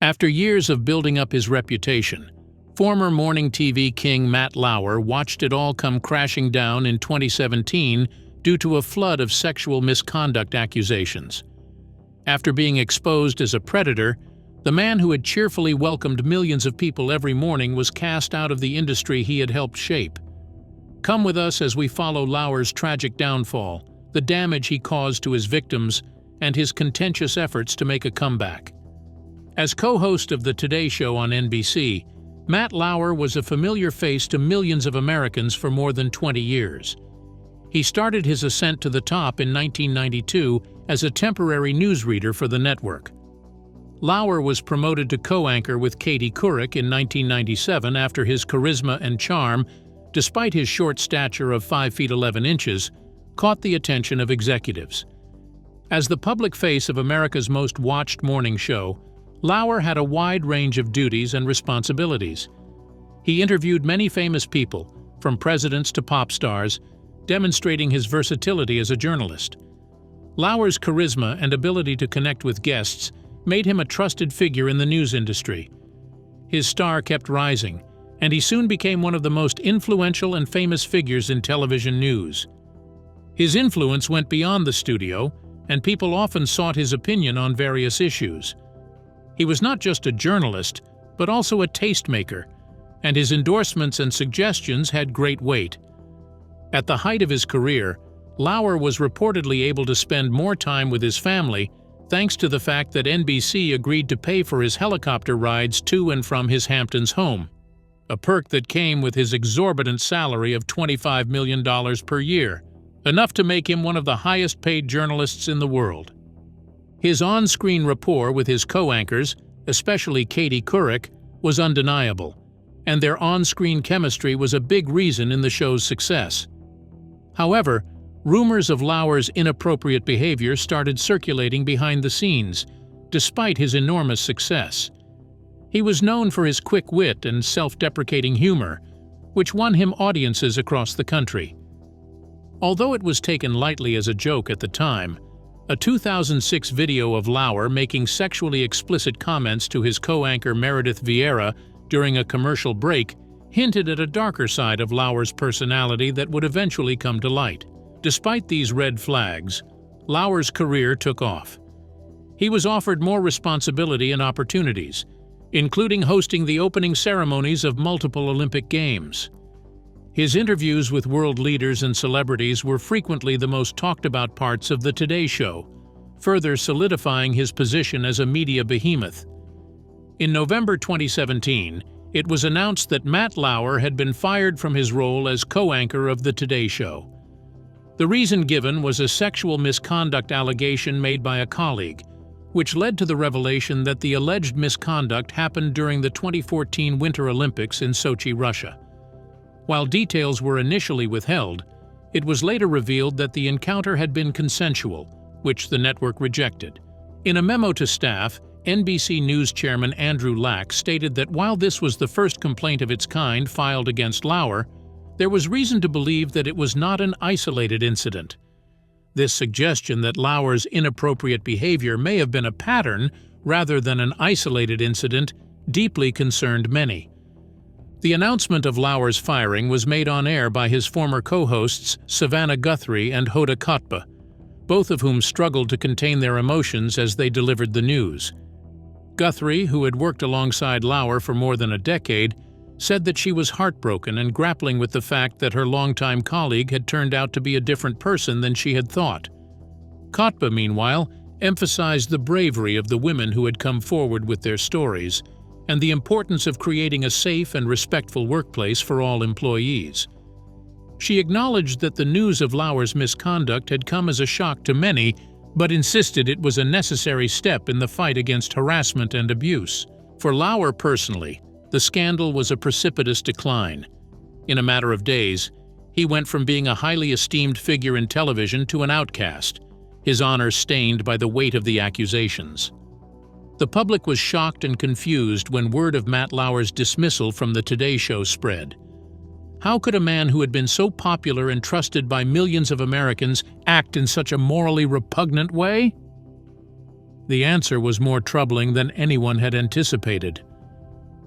After years of building up his reputation, former morning TV king Matt Lauer watched it all come crashing down in 2017 due to a flood of sexual misconduct accusations. After being exposed as a predator, the man who had cheerfully welcomed millions of people every morning was cast out of the industry he had helped shape. Come with us as we follow Lauer's tragic downfall, the damage he caused to his victims, and his contentious efforts to make a comeback. As co-host of The Today Show on NBC, Matt Lauer was a familiar face to millions of Americans for more than 20 years. He started his ascent to the top in 1992 as a temporary newsreader for the network. Lauer was promoted to co-anchor with Katie Couric in 1997 after his charisma and charm, despite his short stature of 5 feet 11 inches, caught the attention of executives. As the public face of America's most watched morning show, Lauer had a wide range of duties and responsibilities. He interviewed many famous people, from presidents to pop stars, demonstrating his versatility as a journalist. Lauer's charisma and ability to connect with guests made him a trusted figure in the news industry. His star kept rising, and he soon became one of the most influential and famous figures in television news. His influence went beyond the studio, and people often sought his opinion on various issues. He was not just a journalist, but also a tastemaker, and his endorsements and suggestions had great weight. At the height of his career, Lauer was reportedly able to spend more time with his family thanks to the fact that NBC agreed to pay for his helicopter rides to and from his Hamptons home, a perk that came with his exorbitant salary of $25 million per year, enough to make him one of the highest-paid journalists in the world. His on-screen rapport with his co-anchors, especially Katie Couric, was undeniable, and their on-screen chemistry was a big reason in the show's success. However, rumors of Lauer's inappropriate behavior started circulating behind the scenes, despite his enormous success. He was known for his quick wit and self-deprecating humor, which won him audiences across the country. Although it was taken lightly as a joke at the time, a 2006 video of Lauer making sexually explicit comments to his co-anchor Meredith Vieira during a commercial break hinted at a darker side of Lauer's personality that would eventually come to light. Despite these red flags, Lauer's career took off. He was offered more responsibility and opportunities, including hosting the opening ceremonies of multiple Olympic Games. His interviews with world leaders and celebrities were frequently the most talked-about parts of The Today Show, further solidifying his position as a media behemoth. In November 2017, it was announced that Matt Lauer had been fired from his role as co-anchor of The Today Show. The reason given was a sexual misconduct allegation made by a colleague, which led to the revelation that the alleged misconduct happened during the 2014 Winter Olympics in Sochi, Russia. While details were initially withheld, it was later revealed that the encounter had been consensual, which the network rejected. In a memo to staff, NBC News chairman Andrew Lack stated that while this was the first complaint of its kind filed against Lauer, there was reason to believe that it was not an isolated incident. This suggestion that Lauer's inappropriate behavior may have been a pattern rather than an isolated incident deeply concerned many. The announcement of Lauer's firing was made on air by his former co-hosts Savannah Guthrie and Hoda Kotb, both of whom struggled to contain their emotions as they delivered the news. Guthrie, who had worked alongside Lauer for more than a decade, said that she was heartbroken and grappling with the fact that her longtime colleague had turned out to be a different person than she had thought. Kotb, meanwhile, emphasized the bravery of the women who had come forward with their stories, and the importance of creating a safe and respectful workplace for all employees. She acknowledged that the news of Lauer's misconduct had come as a shock to many, but insisted it was a necessary step in the fight against harassment and abuse. For Lauer personally, the scandal was a precipitous decline. In a matter of days, he went from being a highly esteemed figure in television to an outcast, his honor stained by the weight of the accusations. The public was shocked and confused when word of Matt Lauer's dismissal from The Today Show spread. How could a man who had been so popular and trusted by millions of Americans act in such a morally repugnant way? The answer was more troubling than anyone had anticipated.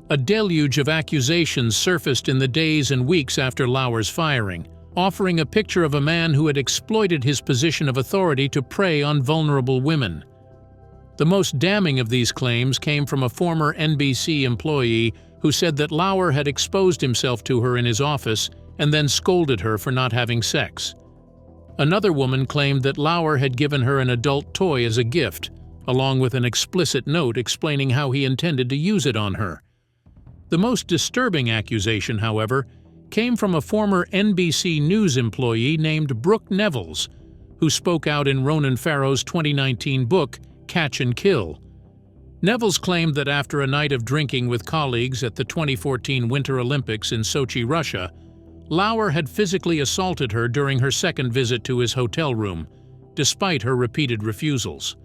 A deluge of accusations surfaced in the days and weeks after Lauer's firing, offering a picture of a man who had exploited his position of authority to prey on vulnerable women. The most damning of these claims came from a former NBC employee who said that Lauer had exposed himself to her in his office and then scolded her for not having sex. Another woman claimed that Lauer had given her an adult toy as a gift, along with an explicit note explaining how he intended to use it on her. The most disturbing accusation, however, came from a former NBC News employee named Brooke Nevels, who spoke out in Ronan Farrow's 2019 book, Catch and Kill. Nevels claimed that after a night of drinking with colleagues at the 2014 Winter Olympics in Sochi, Russia, Lauer had physically assaulted her during her second visit to his hotel room, despite her repeated refusals.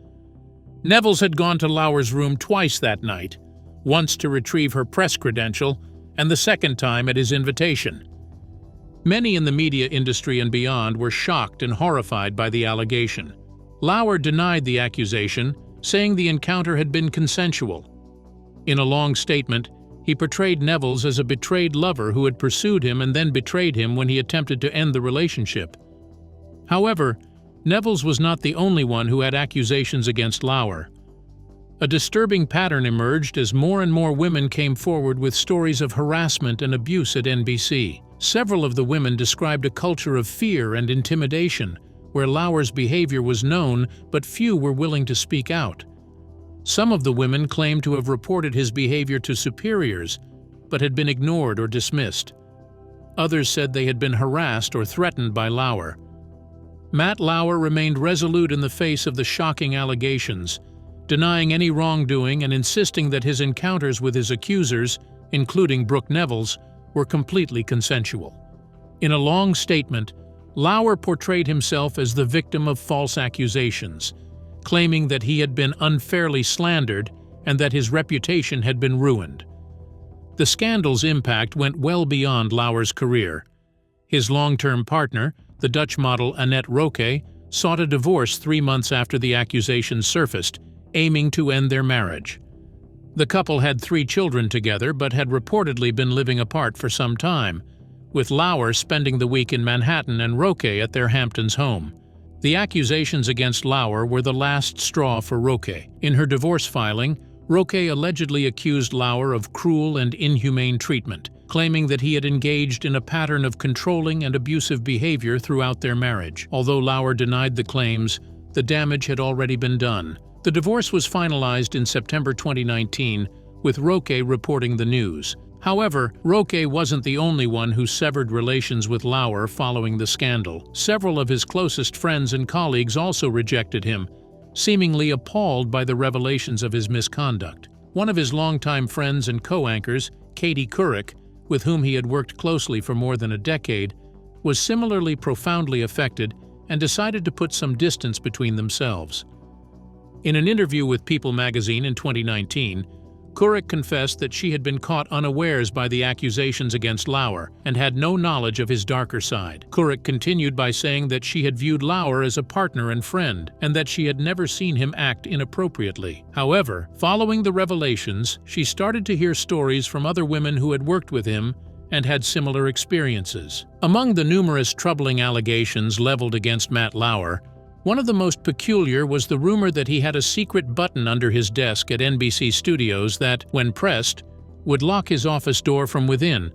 Nevels had gone to Lauer's room twice that night, once to retrieve her press credential and the second time at his invitation. Many in the media industry and beyond were shocked and horrified by the allegation. Lauer denied the accusation, saying the encounter had been consensual. In a long statement, he portrayed Nevels as a betrayed lover who had pursued him and then betrayed him when he attempted to end the relationship. However, Nevels was not the only one who had accusations against Lauer. A disturbing pattern emerged as more and more women came forward with stories of harassment and abuse at NBC. Several of the women described a culture of fear and intimidation, where Lauer's behavior was known, but few were willing to speak out. Some of the women claimed to have reported his behavior to superiors, but had been ignored or dismissed. Others said they had been harassed or threatened by Lauer. Matt Lauer remained resolute in the face of the shocking allegations, denying any wrongdoing and insisting that his encounters with his accusers, including Brooke Nevels, were completely consensual. In a long statement, Lauer portrayed himself as the victim of false accusations, claiming that he had been unfairly slandered and that his reputation had been ruined. The scandal's impact went well beyond Lauer's career. His long-term partner, the Dutch model Annette Roque, sought a divorce 3 months after the accusations surfaced, aiming to end their marriage. The couple had 3 children together but had reportedly been living apart for some time, with Lauer spending the week in Manhattan and Roque at their Hamptons home. The accusations against Lauer were the last straw for Roque. In her divorce filing, Roque allegedly accused Lauer of cruel and inhumane treatment, claiming that he had engaged in a pattern of controlling and abusive behavior throughout their marriage. Although Lauer denied the claims, the damage had already been done. The divorce was finalized in September 2019, with Roque reporting the news. However, Roque wasn't the only one who severed relations with Lauer following the scandal. Several of his closest friends and colleagues also rejected him, seemingly appalled by the revelations of his misconduct. One of his longtime friends and co-anchors, Katie Couric, with whom he had worked closely for more than a decade, was similarly profoundly affected and decided to put some distance between themselves. In an interview with People magazine in 2019, Couric confessed that she had been caught unawares by the accusations against Lauer and had no knowledge of his darker side. Couric continued by saying that she had viewed Lauer as a partner and friend, and that she had never seen him act inappropriately. However, following the revelations, she started to hear stories from other women who had worked with him and had similar experiences. Among the numerous troubling allegations leveled against Matt Lauer, one of the most peculiar was the rumor that he had a secret button under his desk at NBC Studios that, when pressed, would lock his office door from within,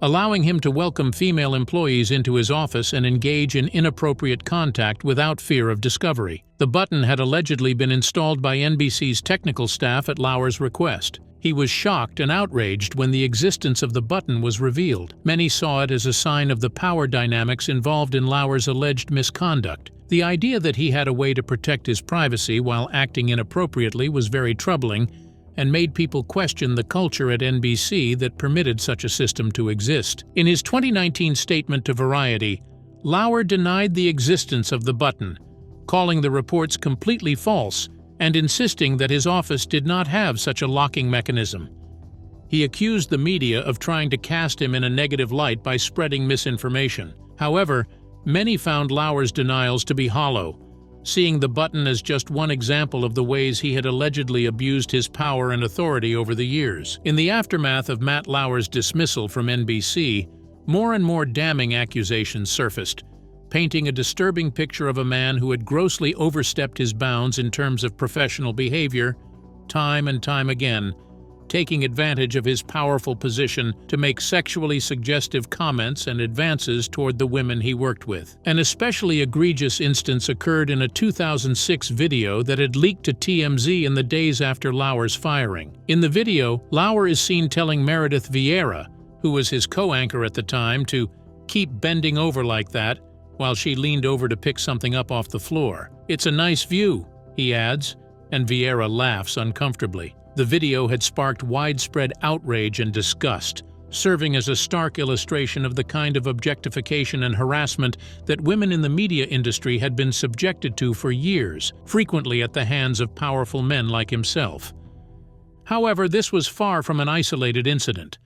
allowing him to welcome female employees into his office and engage in inappropriate contact without fear of discovery. The button had allegedly been installed by NBC's technical staff at Lauer's request. He was shocked and outraged when the existence of the button was revealed. Many saw it as a sign of the power dynamics involved in Lauer's alleged misconduct. The idea that he had a way to protect his privacy while acting inappropriately was very troubling and made people question the culture at NBC that permitted such a system to exist. In his 2019 statement to Variety, Lauer denied the existence of the button, calling the reports completely false and insisting that his office did not have such a locking mechanism. He accused the media of trying to cast him in a negative light by spreading misinformation. However, many found Lauer's denials to be hollow, seeing the button as just one example of the ways he had allegedly abused his power and authority over the years. In the aftermath of Matt Lauer's dismissal from NBC, more and more damning accusations surfaced, painting a disturbing picture of a man who had grossly overstepped his bounds in terms of professional behavior, time and time again, taking advantage of his powerful position to make sexually suggestive comments and advances toward the women he worked with. An especially egregious instance occurred in a 2006 video that had leaked to TMZ in the days after Lauer's firing. In the video, Lauer is seen telling Meredith Vieira, who was his co-anchor at the time, to keep bending over like that, while she leaned over to pick something up off the floor. "It's a nice view," he adds, and Vieira laughs uncomfortably. The video had sparked widespread outrage and disgust, serving as a stark illustration of the kind of objectification and harassment that women in the media industry had been subjected to for years, frequently at the hands of powerful men like himself. However, this was far from an isolated incident.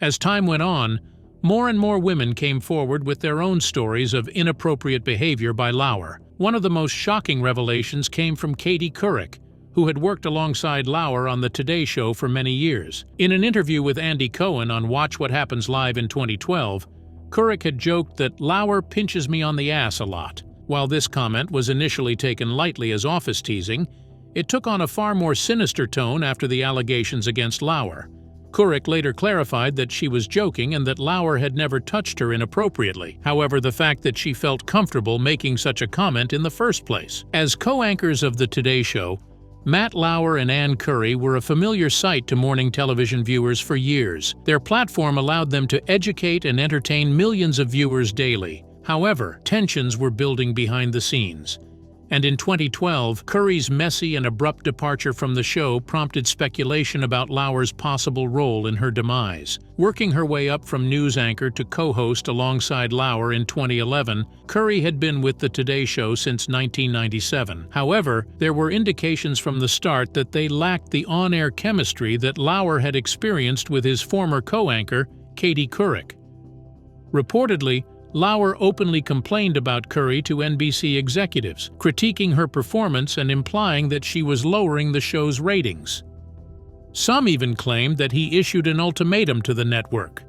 As time went on, more and more women came forward with their own stories of inappropriate behavior by Lauer. One of the most shocking revelations came from Katie Couric, who had worked alongside Lauer on The Today Show for many years. In an interview with Andy Cohen on Watch What Happens Live in 2012, Couric had joked that Lauer pinches me on the ass a lot. While this comment was initially taken lightly as office teasing, it took on a far more sinister tone after the allegations against Lauer. Couric later clarified that she was joking and that Lauer had never touched her inappropriately. However, the fact that she felt comfortable making such a comment in the first place. As co-anchors of The Today Show, Matt Lauer and Ann Curry were a familiar sight to morning television viewers for years. Their platform allowed them to educate and entertain millions of viewers daily. However, tensions were building behind the scenes. And in 2012, Curry's messy and abrupt departure from the show prompted speculation about Lauer's possible role in her demise. Working her way up from news anchor to co-host alongside Lauer in 2011, Curry had been with The Today Show since 1997. However, there were indications from the start that they lacked the on-air chemistry that Lauer had experienced with his former co-anchor, Katie Couric. Reportedly, Lauer openly complained about Curry to NBC executives, critiquing her performance and implying that she was lowering the show's ratings. Some even claimed that he issued an ultimatum to the network.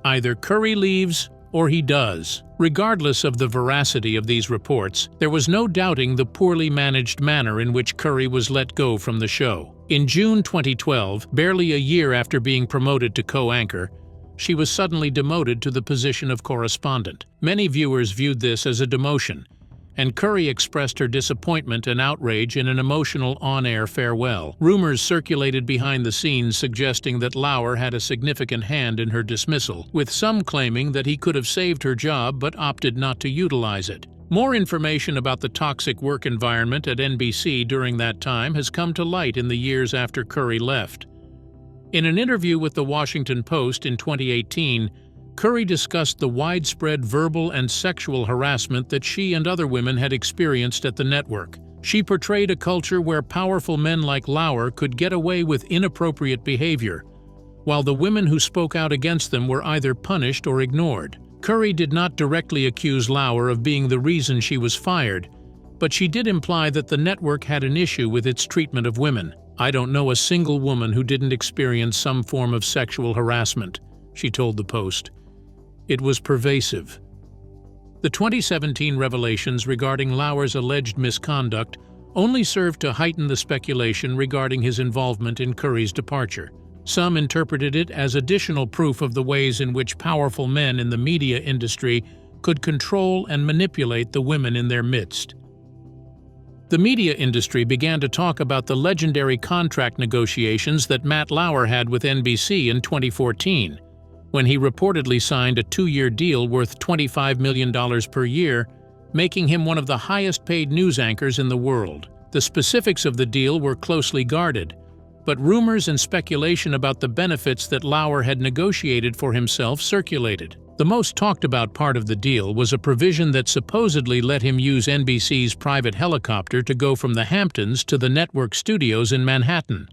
Either Curry leaves or he does. Regardless of the veracity of these reports, there was no doubting the poorly managed manner in which Curry was let go from the show. In June 2012, barely a year after being promoted to co-anchor, she was suddenly demoted to the position of correspondent. Many viewers viewed this as a demotion, and Curry expressed her disappointment and outrage in an emotional on-air farewell. Rumors circulated behind the scenes suggesting that Lauer had a significant hand in her dismissal, with some claiming that he could have saved her job but opted not to utilize it. More information about the toxic work environment at NBC during that time has come to light in the years after Curry left. In an interview with The Washington Post in 2018, Curry discussed the widespread verbal and sexual harassment that she and other women had experienced at the network. She portrayed a culture where powerful men like Lauer could get away with inappropriate behavior, while the women who spoke out against them were either punished or ignored. Curry did not directly accuse Lauer of being the reason she was fired, but she did imply that the network had an issue with its treatment of women. "I don't know a single woman who didn't experience some form of sexual harassment," she told the Post. "It was pervasive." The 2017 revelations regarding Lauer's alleged misconduct only served to heighten the speculation regarding his involvement in Curry's departure. Some interpreted it as additional proof of the ways in which powerful men in the media industry could control and manipulate the women in their midst. The media industry began to talk about the legendary contract negotiations that Matt Lauer had with NBC in 2014, when he reportedly signed a 2-year deal worth $25 million per year, making him one of the highest-paid news anchors in the world. The specifics of the deal were closely guarded, but rumors and speculation about the benefits that Lauer had negotiated for himself circulated. The most talked-about part of the deal was a provision that supposedly let him use NBC's private helicopter to go from the Hamptons to the network studios in Manhattan.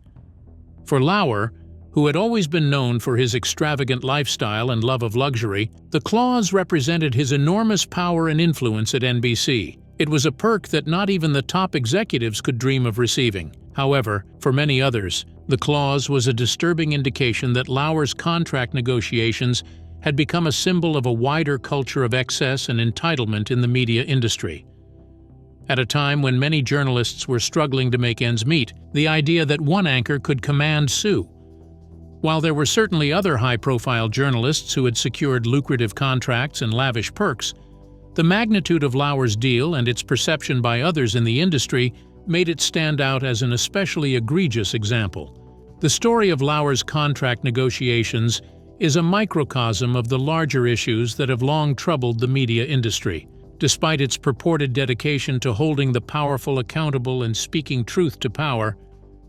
For Lauer, who had always been known for his extravagant lifestyle and love of luxury, the clause represented his enormous power and influence at NBC. It was a perk that not even the top executives could dream of receiving. However, for many others, the clause was a disturbing indication that Lauer's contract negotiations had become a symbol of a wider culture of excess and entitlement in the media industry. At a time when many journalists were struggling to make ends meet, the idea that one anchor could command sue. While there were certainly other high-profile journalists who had secured lucrative contracts and lavish perks, the magnitude of Lauer's deal and its perception by others in the industry made it stand out as an especially egregious example. The story of Lauer's contract negotiations is a microcosm of the larger issues that have long troubled the media industry. Despite its purported dedication to holding the powerful accountable and speaking truth to power,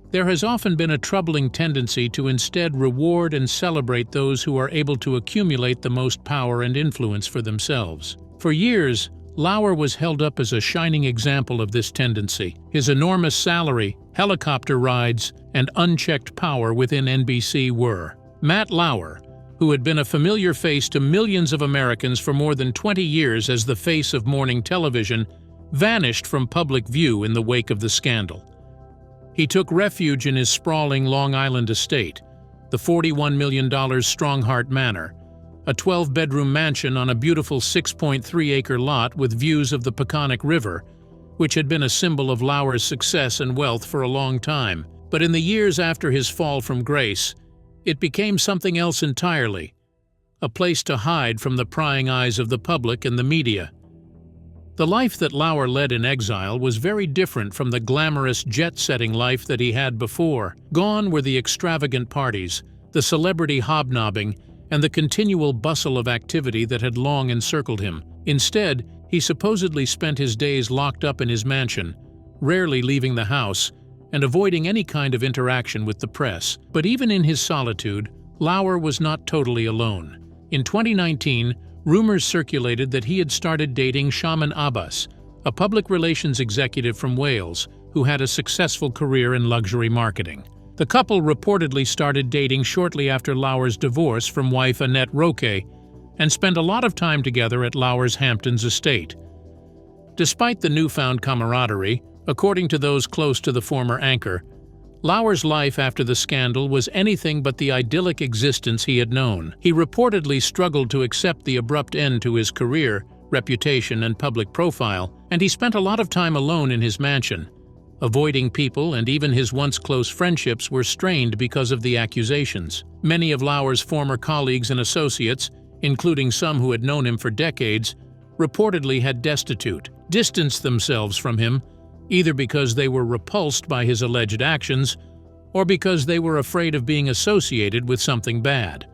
there has often been a troubling tendency to instead reward and celebrate those who are able to accumulate the most power and influence for themselves. For years, Lauer was held up as a shining example of this tendency. His enormous salary, helicopter rides, and unchecked power within NBC were. Matt Lauer, who had been a familiar face to millions of Americans for more than 20 years as the face of morning television, vanished from public view in the wake of the scandal. He took refuge in his sprawling Long Island estate, the $41 million Stronghart Manor, a 12-bedroom mansion on a beautiful 6.3-acre lot with views of the Peconic River, which had been a symbol of Lauer's success and wealth for a long time. But in the years after his fall from grace, it became something else entirely, a place to hide from the prying eyes of the public and the media. The life that Lauer led in exile was very different from the glamorous jet-setting life that he had before. Gone were the extravagant parties, the celebrity hobnobbing, and the continual bustle of activity that had long encircled him. Instead, he supposedly spent his days locked up in his mansion, rarely leaving the house, and avoiding any kind of interaction with the press. But even in his solitude, Lauer was not totally alone. In 2019, rumors circulated that he had started dating Shaman Abbas, a public relations executive from Wales who had a successful career in luxury marketing. The couple reportedly started dating shortly after Lauer's divorce from wife Annette Roque and spent a lot of time together at Lauer's Hamptons estate. Despite the newfound camaraderie, according to those close to the former anchor, Lauer's life after the scandal was anything but the idyllic existence he had known. He reportedly struggled to accept the abrupt end to his career, reputation, and public profile, and he spent a lot of time alone in his mansion. Avoiding people and even his once close friendships were strained because of the accusations. Many of Lauer's former colleagues and associates, including some who had known him for decades, reportedly had distanced themselves from him, either because they were repulsed by his alleged actions or because they were afraid of being associated with something bad.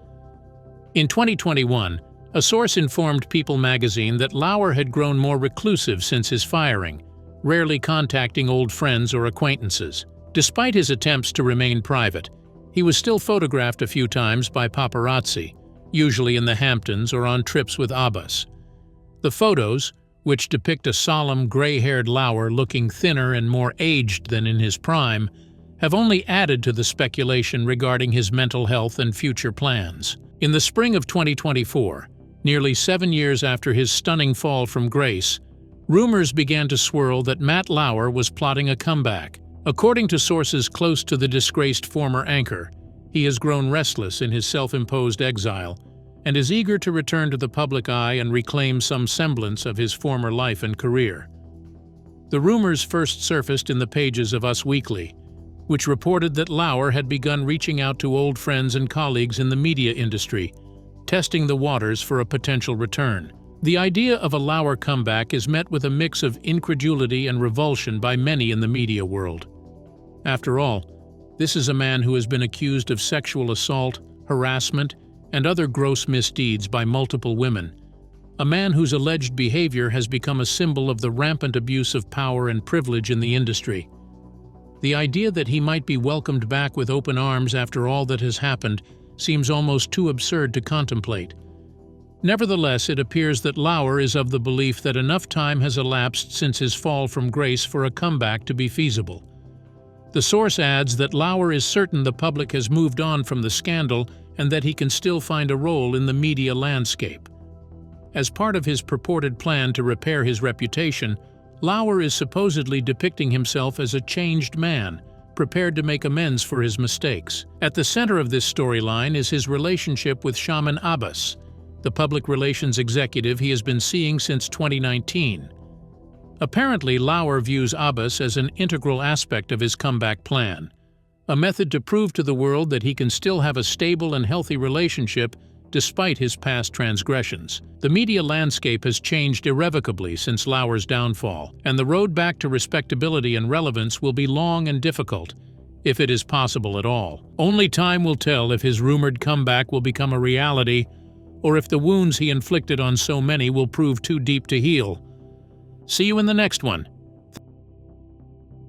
In 2021, a source informed People magazine that Lauer had grown more reclusive since his firing, rarely contacting old friends or acquaintances. Despite his attempts to remain private, he was still photographed a few times by paparazzi, usually in the Hamptons or on trips with Abbas. The photos, which depict a solemn, gray-haired Lauer looking thinner and more aged than in his prime, have only added to the speculation regarding his mental health and future plans. In the spring of 2024, nearly 7 years after his stunning fall from grace, rumors began to swirl that Matt Lauer was plotting a comeback. According to sources close to the disgraced former anchor, he has grown restless in his self-imposed exile and is eager to return to the public eye and reclaim some semblance of his former life and career. The rumors first surfaced in the pages of Us Weekly, which reported that Lauer had begun reaching out to old friends and colleagues in the media industry, testing the waters for a potential return. The idea of a Lauer comeback is met with a mix of incredulity and revulsion by many in the media world. After all, this is a man who has been accused of sexual assault, harassment, and other gross misdeeds by multiple women, a man whose alleged behavior has become a symbol of the rampant abuse of power and privilege in the industry. The idea that he might be welcomed back with open arms after all that has happened seems almost too absurd to contemplate. Nevertheless, it appears that Lauer is of the belief that enough time has elapsed since his fall from grace for a comeback to be feasible. The source adds that Lauer is certain the public has moved on from the scandal and that he can still find a role in the media landscape. As part of his purported plan to repair his reputation, Lauer is supposedly depicting himself as a changed man, prepared to make amends for his mistakes. At the center of this storyline is his relationship with Shaman Abbas, the public relations executive he has been seeing since 2019. Apparently, Lauer views Abbas as an integral aspect of his comeback plan, a method to prove to the world that he can still have a stable and healthy relationship despite his past transgressions. The media landscape has changed irrevocably since Lauer's downfall, and the road back to respectability and relevance will be long and difficult, if it is possible at all. Only time will tell if his rumored comeback will become a reality, or if the wounds he inflicted on so many will prove too deep to heal. See you in the next one.